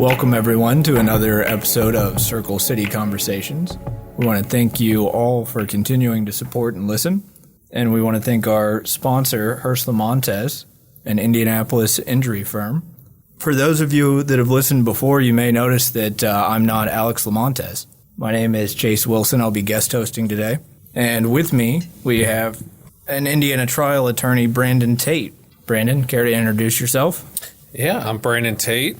Welcome, everyone, to another episode of Circle City Conversations. We want to thank you all for continuing to support and listen. And we want to thank our sponsor, Hearst Lamontes, an Indianapolis injury firm. For those of you that have listened before, you may notice that I'm not Alex Lamontes. My name is Chase Wilson. I'll be guest hosting today. And with me, we have an Indiana trial attorney, Brandon Tate. Brandon, care to introduce yourself? Yeah, I'm Brandon Tate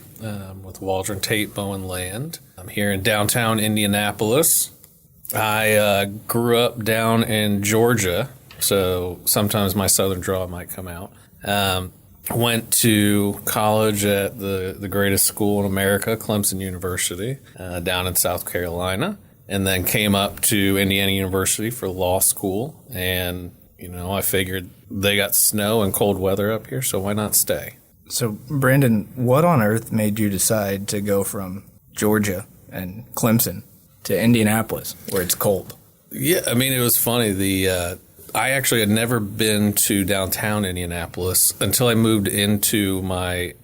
with Waldron, Tate, Bowen land. I'm here in downtown Indianapolis. I grew up down in Georgia, so sometimes my southern drawl might come out. Went to college at the greatest school in America, Clemson University, down in South Carolina, and then came up to Indiana University for law school. And, I figured they got snow and cold weather up here, so why not stay? So, Brandon, what on earth made you decide to go from Georgia and Clemson to Indianapolis, where it's cold? Yeah, it was funny. I actually had never been to downtown Indianapolis until I moved into my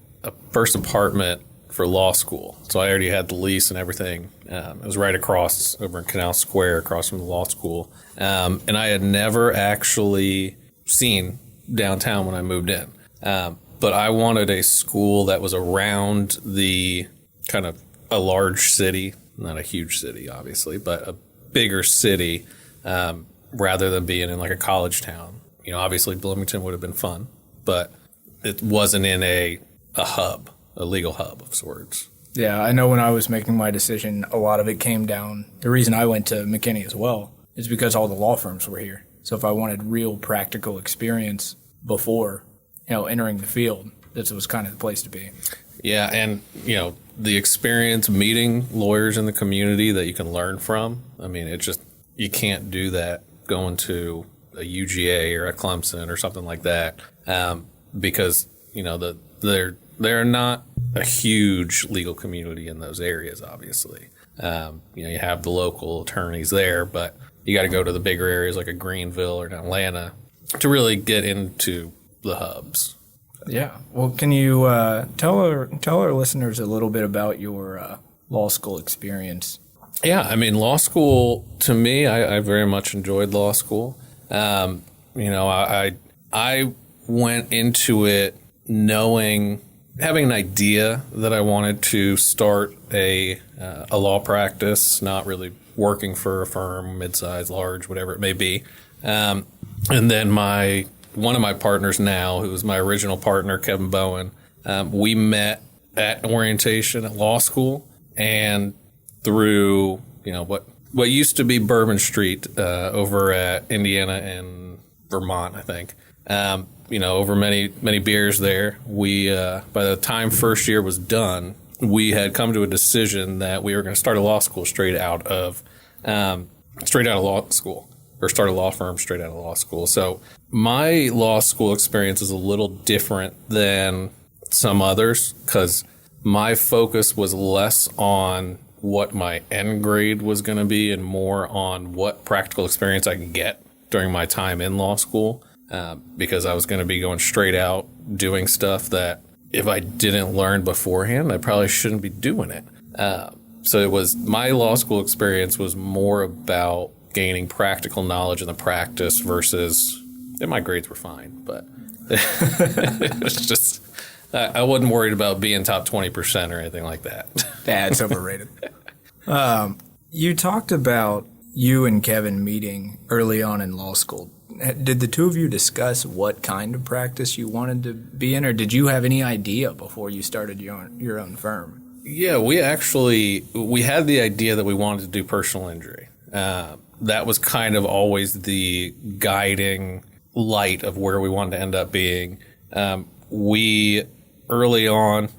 first apartment for law school. So I already had the lease and everything. It was right across over in Canal Square, across from the law school. And I had never actually seen downtown when I moved in. But I wanted a school that was around the kind of a large city, not a huge city, obviously, but a bigger city, rather than being in like a college town. Obviously Bloomington would have been fun, but it wasn't in a hub, a legal hub of sorts. Yeah, I know when I was making my decision, a lot of it came down. The reason I went to McKinney as well is because all the law firms were here. So if I wanted real practical experience before entering the field, this was kind of the place to be. Yeah, and, the experience meeting lawyers in the community that you can learn from, you can't do that going to a UGA or a Clemson or something like that, because, they're not a huge legal community in those areas, obviously. You have the local attorneys there, but you got to go to the bigger areas like a Greenville or an Atlanta to really get into the hubs. Yeah. Well, can you tell our listeners a little bit about your law school experience? Yeah, law school, to me, I very much enjoyed law school. I went into it having an idea that I wanted to start a law practice, not really working for a firm, mid-size, large, whatever it may be. And then one of my partners now, who was my original partner, Kevin Bowen, we met at orientation at law school, and through what used to be Bourbon Street over at Indiana and Vermont, I think. Over many beers there, we by the time first year was done, we had come to a decision that we were going to start a law school straight out of law school, or start a law firm straight out of law school. So my law school experience is a little different than some others because my focus was less on what my end grade was going to be and more on what practical experience I could get during my time in law school, because I was going to be going straight out doing stuff that if I didn't learn beforehand, I probably shouldn't be doing it. So my law school experience was more about gaining practical knowledge in the practice versus, and my grades were fine, but it was just, I wasn't worried about being top 20% or anything like that. That's overrated. You talked about you and Kevin meeting early on in law school. Did the two of you discuss what kind of practice you wanted to be in, or did you have any idea before you started your own firm? Yeah, we had the idea that we wanted to do personal injury. That was kind of always the guiding light of where we wanted to end up being. We, early on,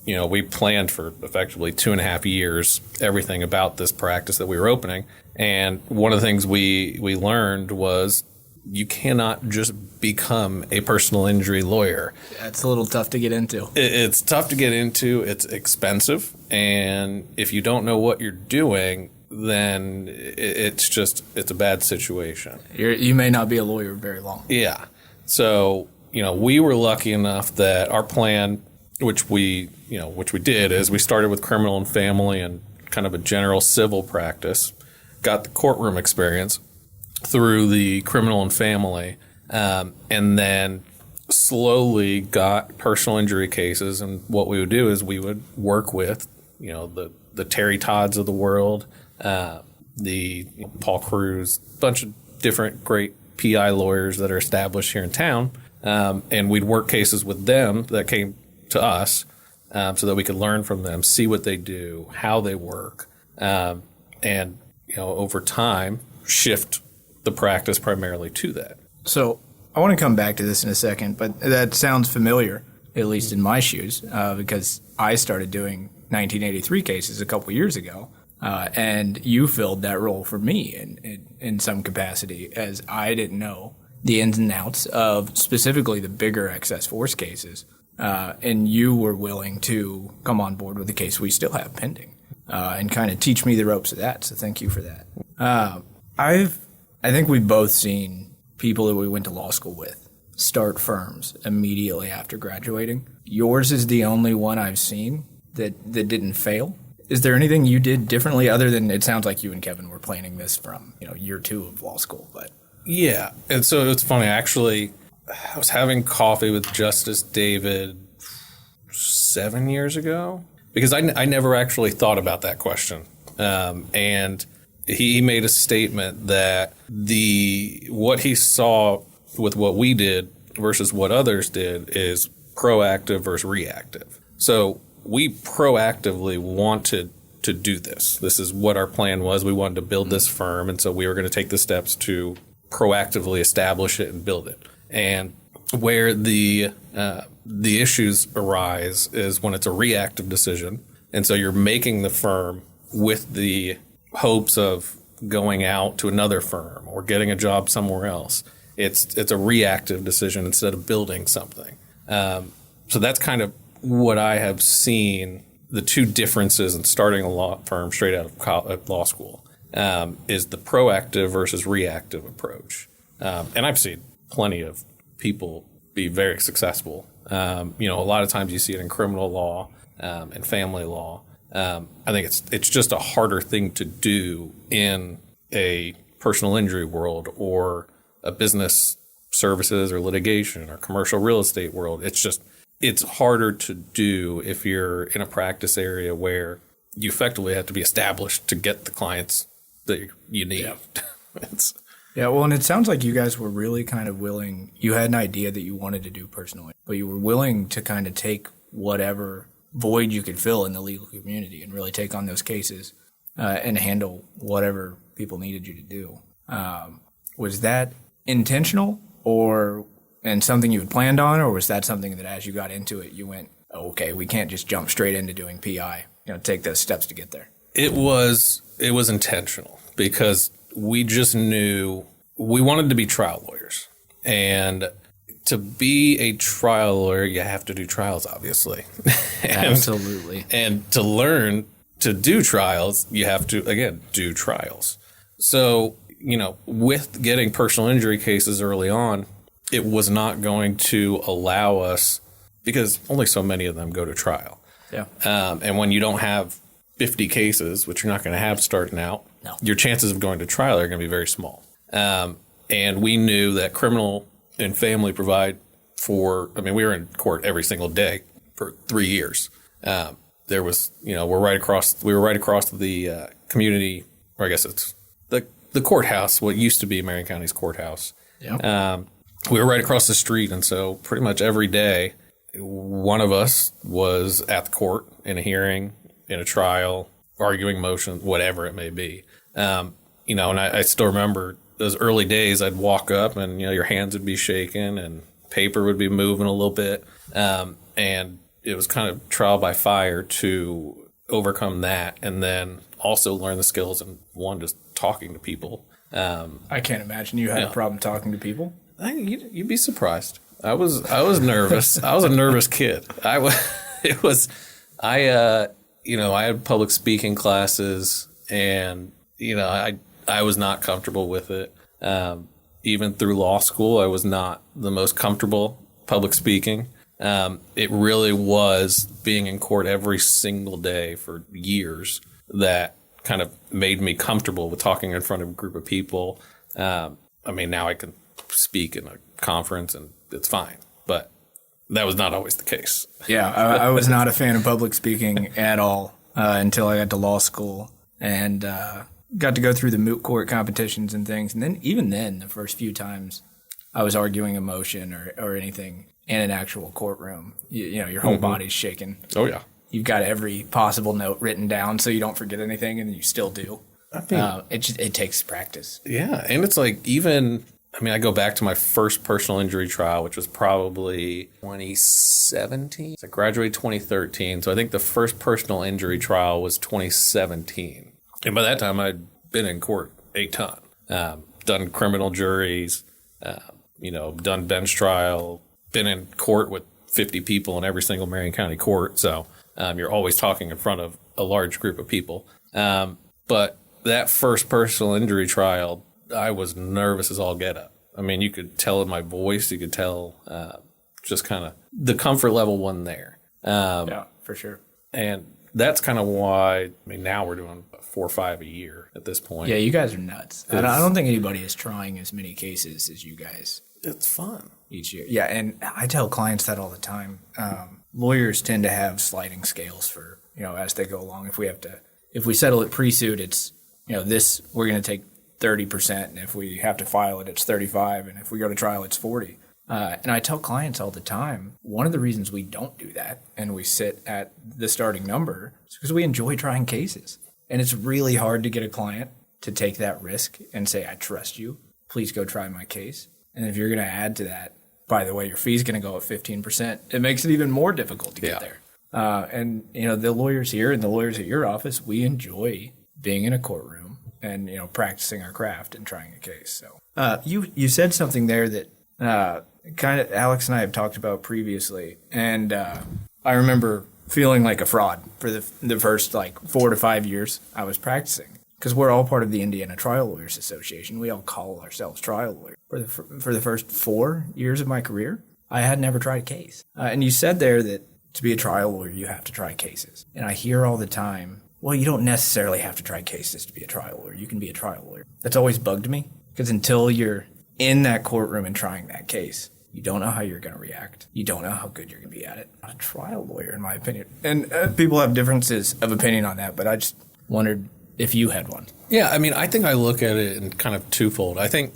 we planned for effectively 2.5 years, everything about this practice that we were opening. And one of the things we learned was you cannot just become a personal injury lawyer. Yeah, it's a little tough to get into. It's tough to get into. It's expensive. And if you don't know what you're doing, then it's a bad situation. You may not be a lawyer very long. Yeah. So, we were lucky enough that our plan which we did, is we started with criminal and family and kind of a general civil practice, got the courtroom experience through the criminal and family, and then slowly got personal injury cases. And what we would do is we would work with, the Terry Todds of the world, the Paul Cruz, bunch of different great PI lawyers that are established here in town. And we'd work cases with them that came to us, so that we could learn from them, see what they do, how they work, and over time shift the practice primarily to that. So I want to come back to this in a second, but that sounds familiar, at least in my shoes, because I started doing 1983 cases a couple years ago, and you filled that role for me in some capacity, as I didn't know the ins and outs of specifically the bigger excess force cases. And you were willing to come on board with the case we still have pending, and kind of teach me the ropes of that. So thank you for that. I think we've both seen people that we went to law school with start firms immediately after graduating. Yours is the only one I've seen that didn't fail. Is there anything you did differently other than, it sounds like you and Kevin were planning this from, year 2 of law school, but. Yeah. And so it's funny, actually, I was having coffee with Justice David 7 years ago, because I never actually thought about that question. And he made a statement that what he saw with what we did versus what others did is proactive versus reactive. So we proactively wanted to do this. This is what our plan was. We wanted to build this firm, and so we were going to take the steps to proactively establish it and build it. And where the issues arise is when it's a reactive decision, and so you're making the firm with the hopes of going out to another firm or getting a job somewhere else. It's a reactive decision instead of building something. So that's kind of what I have seen, the two differences in starting a law firm straight out of law school, is the proactive versus reactive approach. And I've seen plenty of people be very successful. A lot of times you see it in criminal law and family law. I think it's just a harder thing to do in a personal injury world or a business services or litigation or commercial real estate world. It's harder to do if you're in a practice area where you effectively have to be established to get the clients that you need. Yeah. Yeah, well, and it sounds like you guys were really kind of willing. You had an idea that you wanted to do personally, but you were willing to kind of take whatever void you could fill in the legal community and really take on those cases and handle whatever people needed you to do. Was that intentional and something you had planned on, or was that something that as you got into it, you went, oh, okay, we can't just jump straight into doing PI, take those steps to get there? It was intentional because we just knew we wanted to be trial lawyers. And to be a trial lawyer, you have to do trials, obviously. Absolutely. And to learn to do trials, you have to, again, do trials. So, with getting personal injury cases early on, it was not going to allow us, because only so many of them go to trial. Yeah. And when you don't have 50 cases, which you're not going to have starting out, no, your chances of going to trial are going to be very small. And we knew that criminal and family provide we were in court every single day for 3 years. There was, we were right across the community, or I guess it's the courthouse, what used to be Marion County's courthouse. Yeah. We were right across the street. And so pretty much every day, one of us was at the court in a hearing, in a trial, arguing motions, whatever it may be. And I still remember those early days. I'd walk up and, your hands would be shaking and paper would be moving a little bit. And it was kind of trial by fire to overcome that. And then also learn the skills and just talking to people. I can't imagine you had a problem talking to people. You'd be surprised. I was nervous. I was a nervous kid. I had public speaking classes, and I was not comfortable with it. Even through law school, I was not the most comfortable public speaking. It really was being in court every single day for years that kind of made me comfortable with talking in front of a group of people. I mean, now I can speak in a conference and it's fine, but that was not always the case. Yeah, I was not a fan of public speaking at all until I got to law school and got to go through the moot court competitions and things. And then even then, the first few times I was arguing a motion or anything in an actual courtroom, you know, your whole body's shaking. Oh, yeah. You've got every possible note written down so you don't forget anything, and you still do. It takes practice. Yeah, and it's like I go back to my first personal injury trial, which was probably 2017. I graduated 2013, so I think the first personal injury trial was 2017. And by that time, I'd been in court a ton. Done criminal juries, done bench trial, been in court with 50 people in every single Marion County court. So you're always talking in front of a large group of people. But that first personal injury trial, I was nervous as all get up. I mean, you could tell in my voice, you could tell just kind of the comfort level wasn't there. Yeah, for sure. And that's kind of why, now we're doing 4 or 5 a year at this point. Yeah, you guys are nuts. I don't think anybody is trying as many cases as you guys. It's fun. Each year. Yeah, and I tell clients that all the time. Lawyers tend to have sliding scales for, as they go along. If we settle it pre-suit, it's, this, we're going to take 30%. And if we have to file it, it's 35. And if we go to trial, it's 40. And I tell clients all the time, one of the reasons we don't do that and we sit at the starting number is because we enjoy trying cases. And it's really hard to get a client to take that risk and say, I trust you. Please go try my case. And if you're going to add to that, by the way, your fee's going to go up 15%. It makes it even more difficult to get there. And the lawyers here and the lawyers at your office, we enjoy being in a courtroom and, practicing our craft and trying a case. So you said something there that kind of Alex and I have talked about previously. And I remember feeling like a fraud for the first 4 to 5 years I was practicing. Because we're all part of the Indiana Trial Lawyers Association. We all call ourselves trial lawyers. For the first 4 years of my career, I had never tried a case. And you said there that to be a trial lawyer, you have to try cases. And I hear all the time, well, you don't necessarily have to try cases to be a trial lawyer. You can be a trial lawyer. That's always bugged me. Because until you're in that courtroom and trying that case, you don't know how you're going to react. You don't know how good you're going to be at it. Not a trial lawyer, in my opinion. And people have differences of opinion on that, but I just wondered if you had one. Yeah, I think I look at it in kind of twofold. I think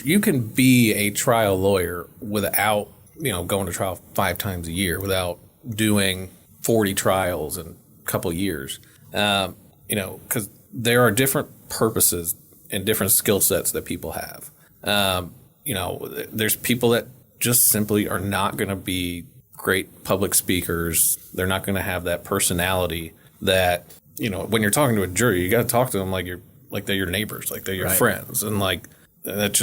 you can be a trial lawyer without, going to trial 5 times a year, without doing 40 trials in a couple years. Because there are different purposes and different skill sets that people have. There's people that just simply are not going to be great public speakers. They're not going to have that personality that, when you're talking to a jury, you got to talk to them like they're your neighbors, like they're your friends. And that's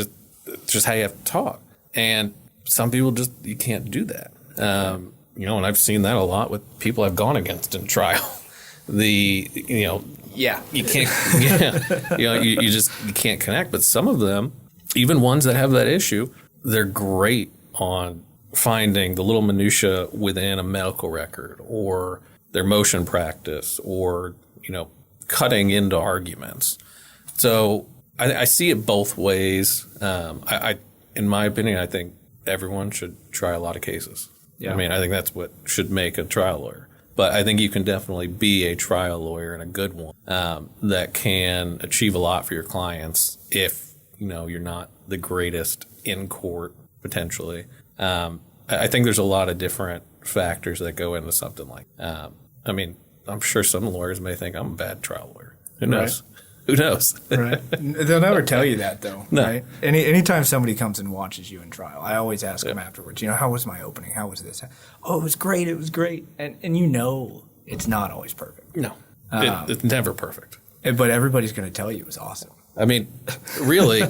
just how you have to talk. And some people you can't do that. And I've seen that a lot with people I've gone against in trial. You can't, you can't connect. But some of them, even ones that have that issue, they're great on finding the little minutia within a medical record or their motion practice or, cutting into arguments. So I see it both ways. In my opinion, I think everyone should try a lot of cases. Yeah. I think that's what should make a trial lawyer. But I think you can definitely be a trial lawyer and a good one that can achieve a lot for your clients if, you're not the greatest in court, potentially. I think there's a lot of different factors that go into something like I'm sure some lawyers may think I'm a bad trial lawyer. Who knows? Right. Who knows? Right. They'll never tell you that, though. No. Right? Anytime somebody comes and watches you in trial, I always ask them afterwards, how was my opening? How was this? Oh, it was great. It was great. And it's not always perfect. No. It's never perfect. But everybody's going to tell you it was awesome. Really,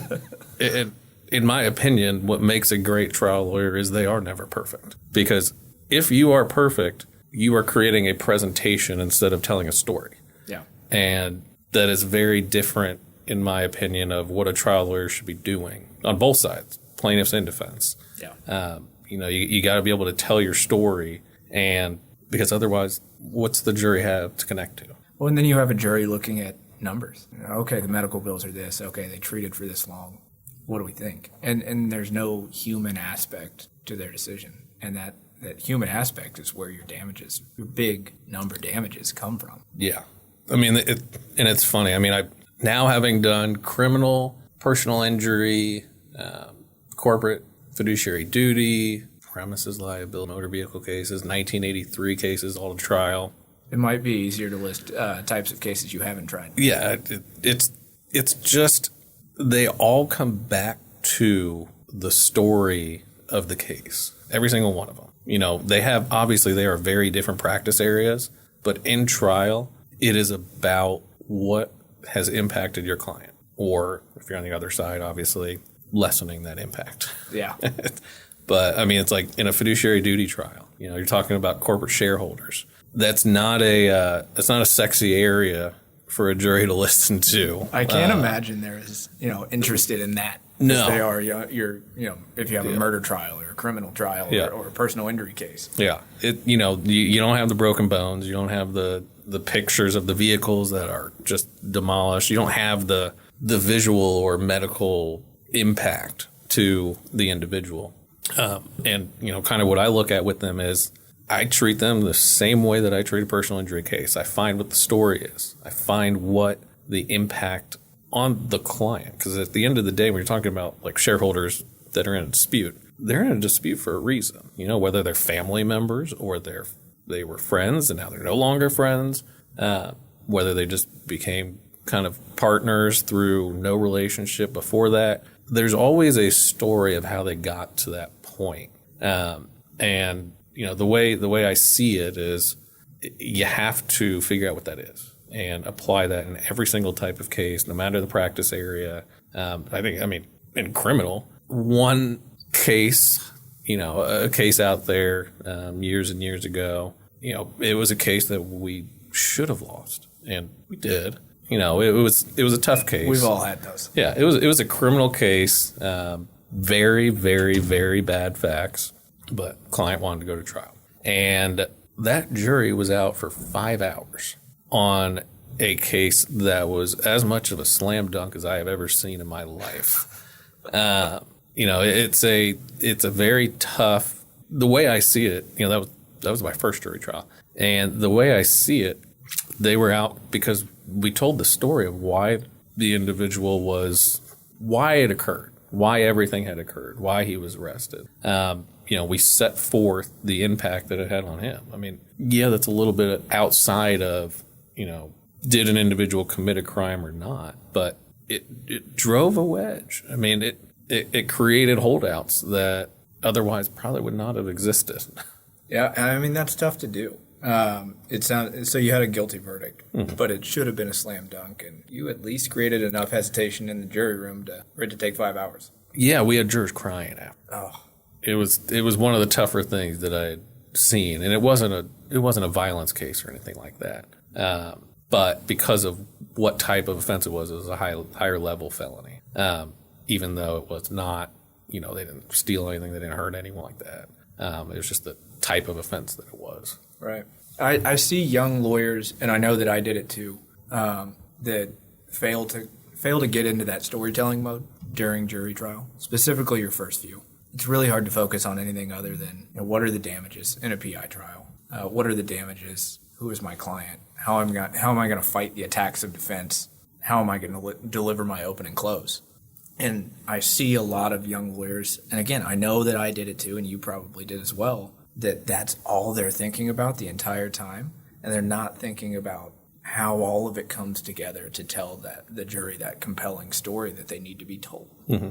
in my opinion, what makes a great trial lawyer is they are never perfect. Because if you are perfect, you are creating a presentation instead of telling a story. Yeah. And that is very different, in my opinion, of what a trial lawyer should be doing on both sides, plaintiffs and defense. Yeah. You got to be able to tell your story, and because otherwise, what's the jury have to connect to? Well, and then you have a jury looking at numbers. Okay, the medical bills are this. Okay, they treated for this long. What do we think? And there's no human aspect to their decision, and that human aspect is where your big number damages come from. Yeah, I mean, and it's funny. I mean, I now having done criminal, personal injury, corporate fiduciary duty, premises liability, motor vehicle cases, 1983 cases, all to trial. It might be easier to list types of cases you haven't tried. Yeah, it's just they all come back to the story of the case. Every single one of them. They are very different practice areas, but in trial, it is about what has impacted your client, or if you're on the other side, obviously lessening that impact. Yeah. But I mean, it's like in a fiduciary duty trial. You're talking about corporate shareholders. That's not a sexy area for a jury to listen to. I can't imagine they're as interested in that. No, as they are. If you have a murder trial or a criminal trial or a personal injury case. Yeah, you don't have the broken bones. You don't have the pictures of the vehicles that are just demolished. You don't have the visual or medical impact to the individual. And kind of what I look at with them is I treat them the same way that I treat a personal injury case. I find what the story is. I find what the impact on the client. Because at the end of the day, when you're talking about like shareholders that are in a dispute, they're in a dispute for a reason. Whether they're family members or they were friends and now they're no longer friends, whether they just became kind of partners through no relationship before that. There's always a story of how they got to that point. And the way I see it is you have to figure out what that is and apply that in every single type of case, no matter the practice area. In criminal, one case, a case out there years and years ago, it was a case that we should have lost, and we did. It was a tough case. We've all had those. Yeah, it was a criminal case, very, very, very bad facts, but client wanted to go to trial. And that jury was out for 5 hours on a case that was as much of a slam dunk as I have ever seen in my life. It's a very tough, the way I see it, that was my first jury trial. And the way I see it, they were out because we told the story of why the individual why it occurred, why everything had occurred, why he was arrested. We set forth the impact that it had on him. I mean, yeah, that's a little bit outside of, did an individual commit a crime or not, but it drove a wedge. I mean, it created holdouts that otherwise probably would not have existed. Yeah, I mean, that's tough to do. So you had a guilty verdict, but it should have been a slam dunk, and you at least created enough hesitation in the jury room for it to take 5 hours. Yeah, we had jurors crying after. Oh, it was one of the tougher things that I had seen, and it wasn't a violence case or anything like that. But because of what type of offense it was a higher level felony. Even though it was not, they didn't steal anything, they didn't hurt anyone like that. It was just the type of offense that it was. Right. I see young lawyers, and I know that I did it too, that fail to get into that storytelling mode during jury trial, specifically your first few. It's really hard to focus on anything other than what are the damages in a PI trial? What are the damages? Who is my client? How am I going to fight the attacks of defense? How am I going to deliver my open and close? And I see a lot of young lawyers, and again, I know that I did it too, and you probably did as well, that's all they're thinking about the entire time, and they're not thinking about how all of it comes together to tell the jury that compelling story that they need to be told. Mm-hmm.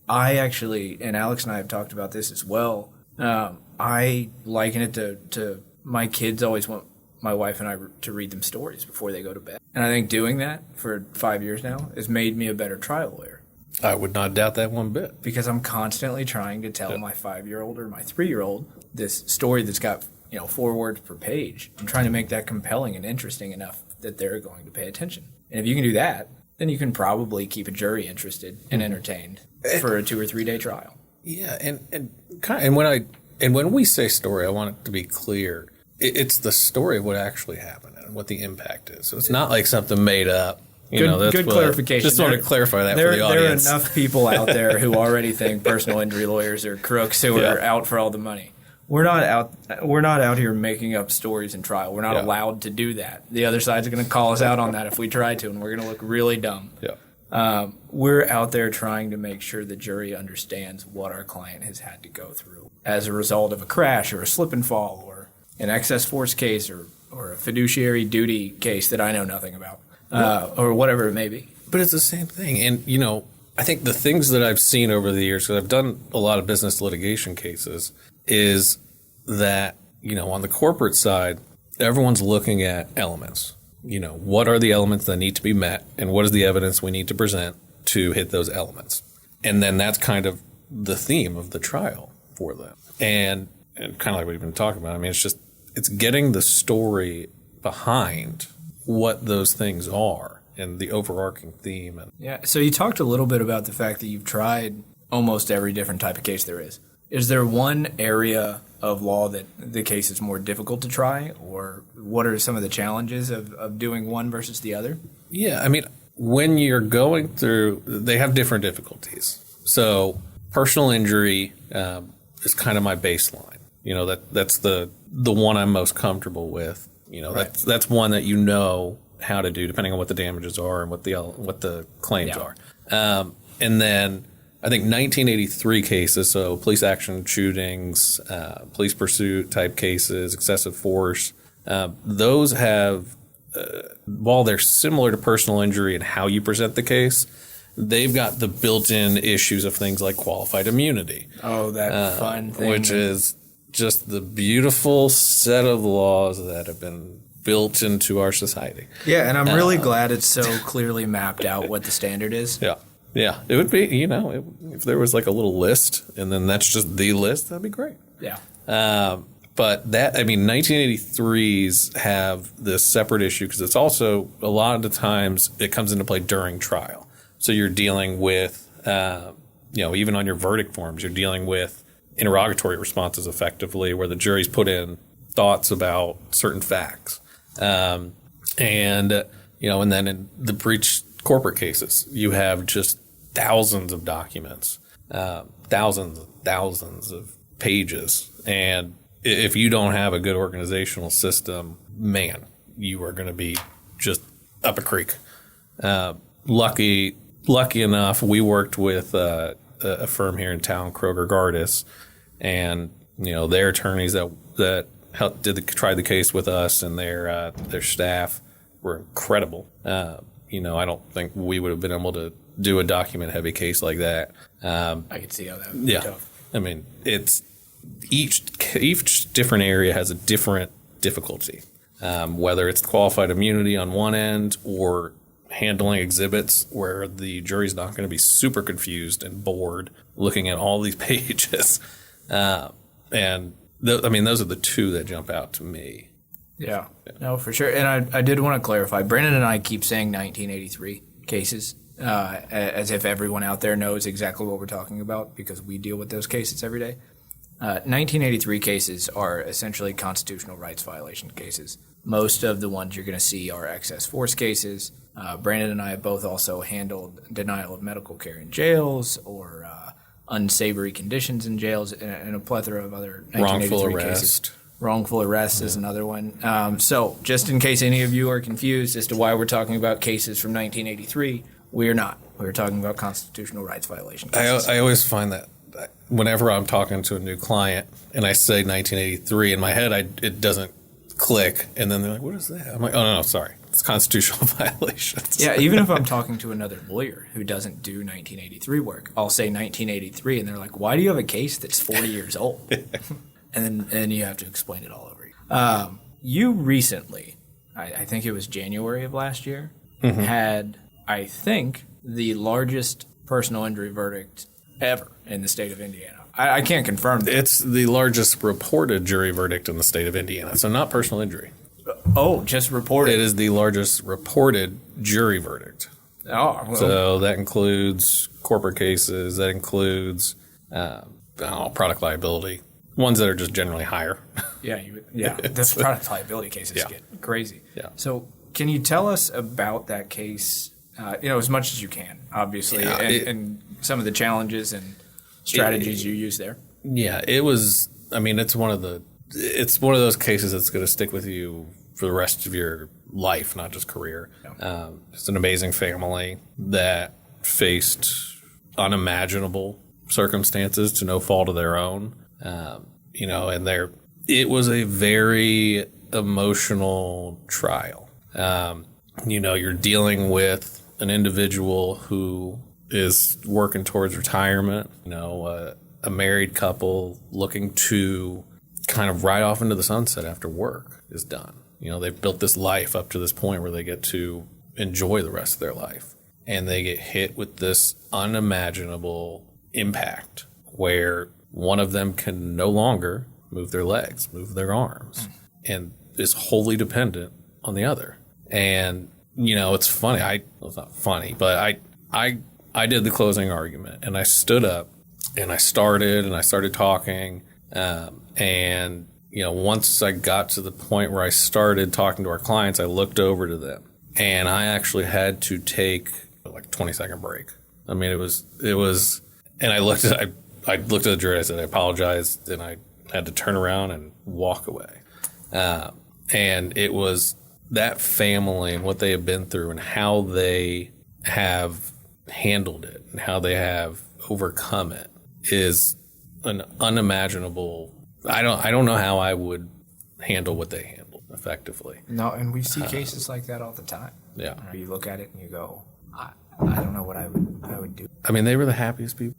I actually, and Alex and I have talked about this as well, I liken it to my kids always want my wife and I to read them stories before they go to bed. And I think doing that for 5 years now has made me a better trial lawyer. I would not doubt that one bit. Because I'm constantly trying to tell my 5-year-old or my 3-year-old this story that's got 4 words per page. I'm trying to make that compelling and interesting enough that they're going to pay attention. And if you can do that, then you can probably keep a jury interested and entertained for a 2 or 3 day trial. Yeah, and when we say story, I want it to be clear. It's the story of what actually happened and what the impact is. So it's not like something made up. Good clarification. Just want to clarify that for the audience. There are enough people out there who already think personal injury lawyers are crooks who are out for all the money. We're not out here making up stories in trial. We're not allowed to do that. The other side's going to call us out on that if we try to, and we're going to look really dumb. Yeah. We're out there trying to make sure the jury understands what our client has had to go through as a result of a crash or a slip and fall or an excess force case or a fiduciary duty case that I know nothing about. Or whatever it may be. But it's the same thing. And, I think the things that I've seen over the years, because I've done a lot of business litigation cases, is that, on the corporate side, everyone's looking at elements. What are the elements that need to be met, and what is the evidence we need to present to hit those elements? And then that's kind of the theme of the trial for them. And kind of like we've been talking about, it's getting the story behind what those things are and the overarching theme. So you talked a little bit about the fact that you've tried almost every different type of case there is. Is there one area of law that the case is more difficult to try, or what are some of the challenges of doing one versus the other? Yeah, when you're going through, they have different difficulties. So personal injury is kind of my baseline. That's the one I'm most comfortable with. Right. That's one that how to do depending on what the damages are and what the claims are. And then I think 1983 cases, so police action shootings, police pursuit type cases, excessive force, those have, while they're similar to personal injury and how you present the case, they've got the built-in issues of things like qualified immunity. Oh, that fun thing. Which is just the beautiful set of laws that have been built into our society. Yeah, and I'm really glad it's so clearly mapped out what the standard is. Yeah. It would be, if there was like a little list and then that's just the list, that'd be great. Yeah. But 1983s have this separate issue because it's also, a lot of the times, it comes into play during trial. So you're dealing with, even on your verdict forms, you're dealing with interrogatory responses effectively where the jury's put in thoughts about certain facts. And then in the breach corporate cases, you have just thousands of documents, thousands of pages. And if you don't have a good organizational system, man, you are going to be just up a creek. Lucky enough, we worked with a firm here in town, Kroger Gardis, and their attorneys that tried the case with us and their staff were incredible. I don't think we would have been able to do a document heavy case like that. I could see how that would be tough. It's each different area has a different difficulty, whether it's qualified immunity on one end or handling exhibits where the jury's not going to be super confused and bored looking at all these pages. Those are the two that jump out to me. Yeah. No, for sure. And I did want to clarify. Brandon and I keep saying 1983 cases as if everyone out there knows exactly what we're talking about because we deal with those cases every day. 1983 cases are essentially constitutional rights violation cases. Most of the ones you're going to see are excess force cases. Brandon and I have both also handled denial of medical care in jails or unsavory conditions in jails and a plethora of other 1983 cases. Wrongful arrest is another one. So just in case any of you are confused as to why we're talking about cases from 1983, we're not. We're talking about constitutional rights violation cases. I always find that whenever I'm talking to a new client and I say 1983, in my head it doesn't click, and then they're like, what is that? I'm like, oh, no, sorry. It's constitutional violations. Yeah, even if I'm talking to another lawyer who doesn't do 1983 work, I'll say 1983, and they're like, why do you have a case that's 40 years old? And then you have to explain it all over again. You recently, I think it was January of last year, had, I think, the largest personal injury verdict ever in the state of Indiana. I can't confirm that. It's the largest reported jury verdict in the state of Indiana, so not personal injury. Oh, just reported. It is the largest reported jury verdict. Oh, well. So that includes corporate cases. That includes product liability, ones that are just generally higher. This product liability cases get crazy. Yeah. So can you tell us about that case, as much as you can, obviously, and some of the challenges and strategies you use there? Yeah, it was, it's one of those cases that's going to stick with you for the rest of your life, not just career. Yeah. It's an amazing family that faced unimaginable circumstances to no fault of their own. It was a very emotional trial. You're dealing with an individual who is working towards retirement, a married couple looking to kind of ride off into the sunset after work is done. They've built this life up to this point where they get to enjoy the rest of their life. And they get hit with this unimaginable impact where one of them can no longer move their legs, move their arms, and is wholly dependent on the other. And, it's funny. It's not funny, but I did the closing argument, and I stood up and I started talking. Once I got to the point where I started talking to our clients, I looked over to them, and I actually had to take like a 20-second break. It was, and I looked at the jury, I said, I apologized, and I had to turn around and walk away. And it was that family and what they have been through and how they have handled it and how they have overcome it is an unimaginable. I don't know how I would handle what they handled effectively. No, and we see cases like that all the time. Yeah. You look at it and you go, I don't know what I would do. They were the happiest people.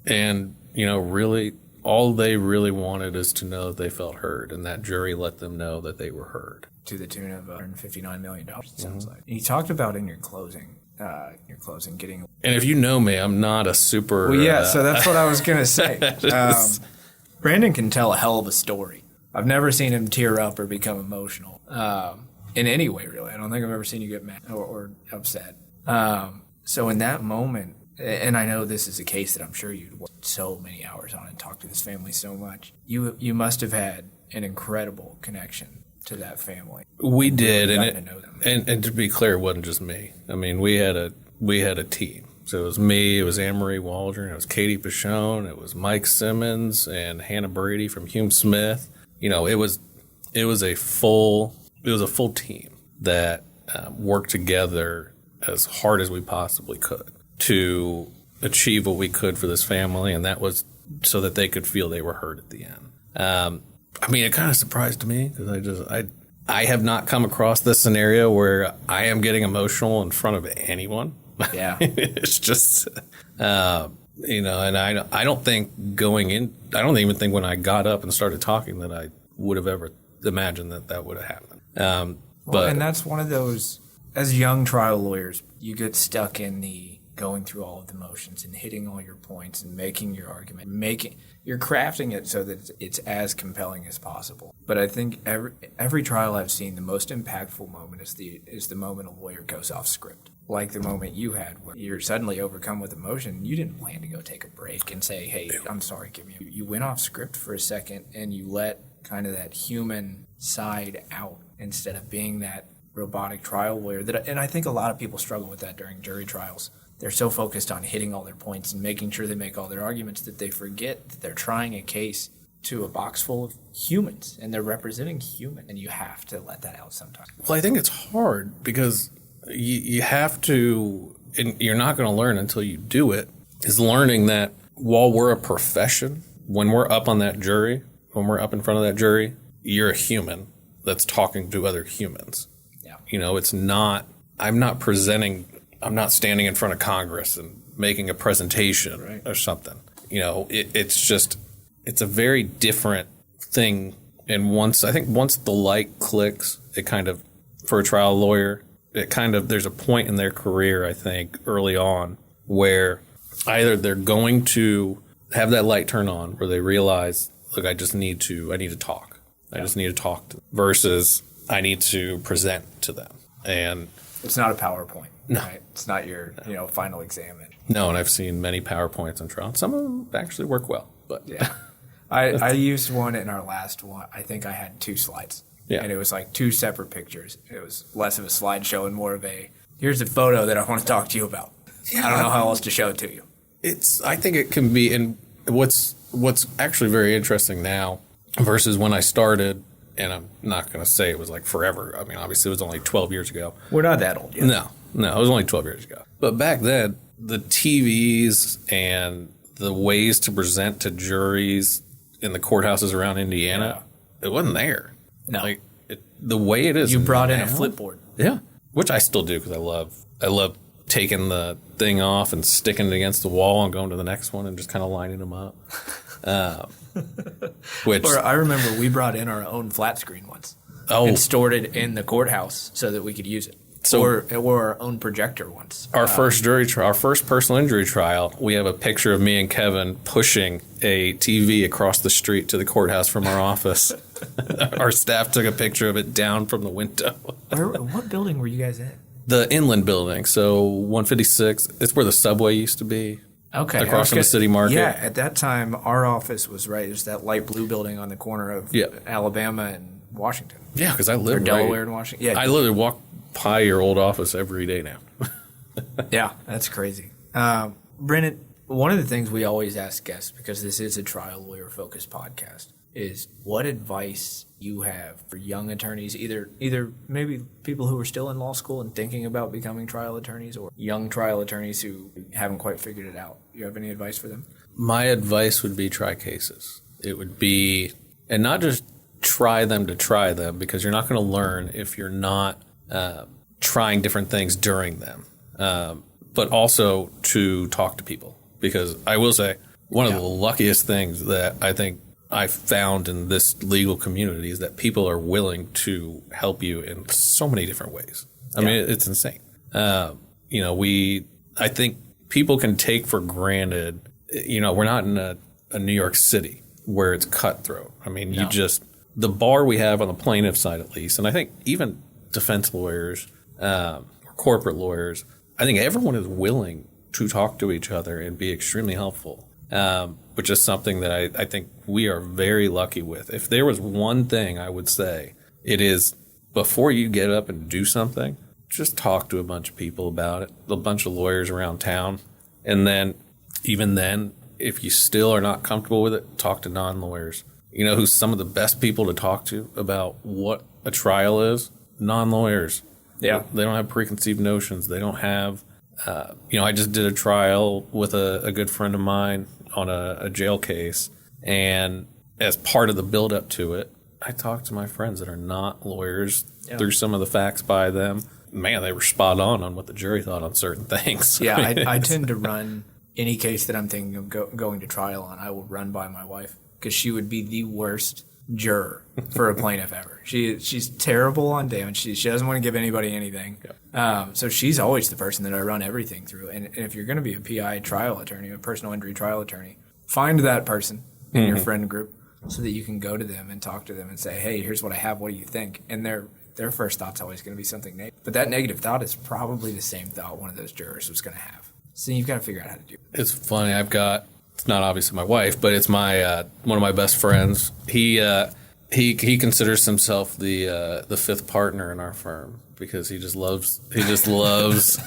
Really all they really wanted is to know that they felt heard, and that jury let them know that they were heard. To the tune of $159 million, it sounds like. And you talked about in your closing getting... And if you know me, I'm not a super... Well, yeah, so that's what I was going to say. Brandon can tell a hell of a story. I've never seen him tear up or become emotional in any way, really. I don't think I've ever seen you get mad or upset. So in that moment, and I know this is a case that I'm sure you'd worked so many hours on and talked to this family so much, you must have had an incredible connection to that family. We did, to know them. And to be clear, it wasn't just me. We had a team. So it was me, it was Anne-Marie Waldron, it was Katie Pichon, it was Mike Simmons and Hannah Brady from Hume Smith. It was a full team that worked together as hard as we possibly could to achieve what we could for this family, and that was so that they could feel they were heard at the end. It kind of surprised me because I have not come across this scenario where I am getting emotional in front of anyone. Yeah. It's just, and I don't think going in, I don't even think when I got up and started talking that I would have ever imagined that would have happened. And that's one of those, as young trial lawyers, you get stuck in the going through all of the motions and hitting all your points and making your argument, you're crafting it so that it's as compelling as possible. But I think every trial I've seen, the most impactful moment is the moment a lawyer goes off script. Like the moment you had where you're suddenly overcome with emotion. You didn't plan to go take a break and say, hey, I'm sorry, give me. You went off script for a second and you let kind of that human side out instead of being that robotic trial lawyer. And I think a lot of people struggle with that during jury trials. They're so focused on hitting all their points and making sure they make all their arguments that they forget that they're trying a case to a box full of humans and they're representing human, and you have to let that out sometimes. Well, I think it's hard because you have to, and you're not going to learn until you do it, is learning that while we're a profession, when we're up on that jury, when we're up in front of that jury, you're a human that's talking to other humans. Yeah. It's not, I'm not standing in front of Congress and making a presentation or something. It's a very different thing. And once the light clicks, it kind of, for a trial lawyer, there's a point in their career, I think, early on where either they're going to have that light turn on where they realize, look, I need to talk. I just need to talk to them, versus I need to present to them. And it's not a PowerPoint. No. Right? It's not your final exam. No, and I've seen many PowerPoints on trial. Some of them actually work well, but yeah. I used one in our last one. I think I had 2 slides. Yeah. And it was like 2 separate pictures. It was less of a slideshow and more of a, here's a photo that I want to talk to you about. Yeah. I don't know how else to show it to you. I think it can be, and what's actually very interesting now versus when I started, and I'm not going to say it was like forever. I mean, obviously it was only 12 years ago. We're not that old yet. No, it was only 12 years ago. But back then, the TVs and the ways to present to juries in the courthouses around Indiana, it wasn't there. No. Like, the way it is You brought in now, a flipboard. Yeah, which I still do because I love taking the thing off and sticking it against the wall and going to the next one and just kind of lining them up. Or I remember we brought in our own flat screen once and stored it in the courthouse so that we could use it. So, or our own projector once. Our first jury trial, our first personal injury trial, we have a picture of me and Kevin pushing a TV across the street to the courthouse from our office. Our staff took a picture of it down from the window. What building were you guys in? The Inland Building, so 156. It's where the subway used to be. Okay. Across from the city market. Yeah, at that time, our office was right. It was that light blue building on the corner of Alabama and Washington. Yeah, because I live Delaware and Washington. Yeah, I literally walk by your old office every day now. Yeah, that's crazy. Brennan, one of the things we always ask guests, because this is a trial lawyer focused podcast, is what advice you have for young attorneys, either maybe people who are still in law school and thinking about becoming trial attorneys, or young trial attorneys who haven't quite figured it out. You have any advice for them? My advice would be try cases. It would be, and not just try them to try them, because you're not going to learn if you're not trying different things during them, but also to talk to people. Because I will say, one of the luckiest things that I think I found in this legal community is that people are willing to help you in so many different ways. I mean, it's insane. I think people can take for granted, we're not in a New York City where it's cutthroat. I mean, the bar we have on the plaintiff side at least, and I think even defense lawyers or corporate lawyers, I think everyone is willing to talk to each other and be extremely helpful. Which is something that I think we are very lucky with. If there was one thing I would say, it is before you get up and do something, just talk to a bunch of people about it, a bunch of lawyers around town. And then, even then, if you still are not comfortable with it, talk to non-lawyers. You know who's some of the best people to talk to about what a trial is? Non-lawyers. Yeah. They don't have preconceived notions. They don't have... I just did a trial with a good friend of mine on a jail case, and as part of the build-up to it, I talked to my friends that are not lawyers through some of the facts by them. Man, they were spot on what the jury thought on certain things. Yeah, I tend to run any case that I'm thinking of going to trial on, I will run by my wife, because she would be the worst juror for a plaintiff ever. She's terrible on damage. She doesn't want to give anybody anything. So she's always the person that I run everything through. And if you're going to be a PI trial attorney, a personal injury trial attorney, find that person in your friend group so that you can go to them and talk to them and say, hey, here's what I have. What do you think? And their first thought's always going to be something negative. But that negative thought is probably the same thought one of those jurors was going to have. So you've got to figure out how to do it. It's funny. It's not obviously my wife, but it's my one of my best friends. He considers himself the fifth partner in our firm because he just loves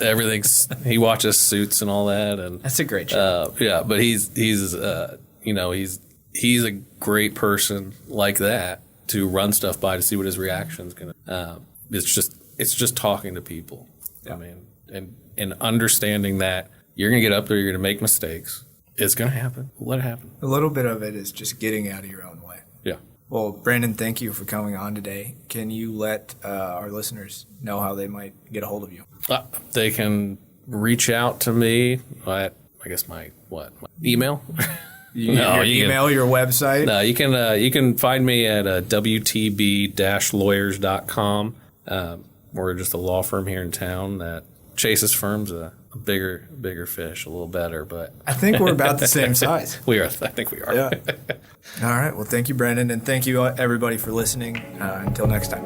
everything. He watches Suits and all that, and that's a great show. But he's a great person like that to run stuff by to see what his reaction's gonna. It's just talking to people. Yeah. I mean, and understanding that you're gonna get up there, you're gonna make mistakes. It's going to happen. Let it happen. A little bit of it is just getting out of your own way. Yeah. Well, Brandon, thank you for coming on today. Can you let our listeners know how they might get a hold of you? They can reach out to me at, I guess, my email? Your email, your website? No, you can find me at wtb-lawyers.com. We're just a law firm here in town that chases firms a bigger fish, a little better, but I think we're about the same size. We are. I think we are. Yeah. All right. Well, thank you, Brandon, and thank you everybody for listening. Until next time.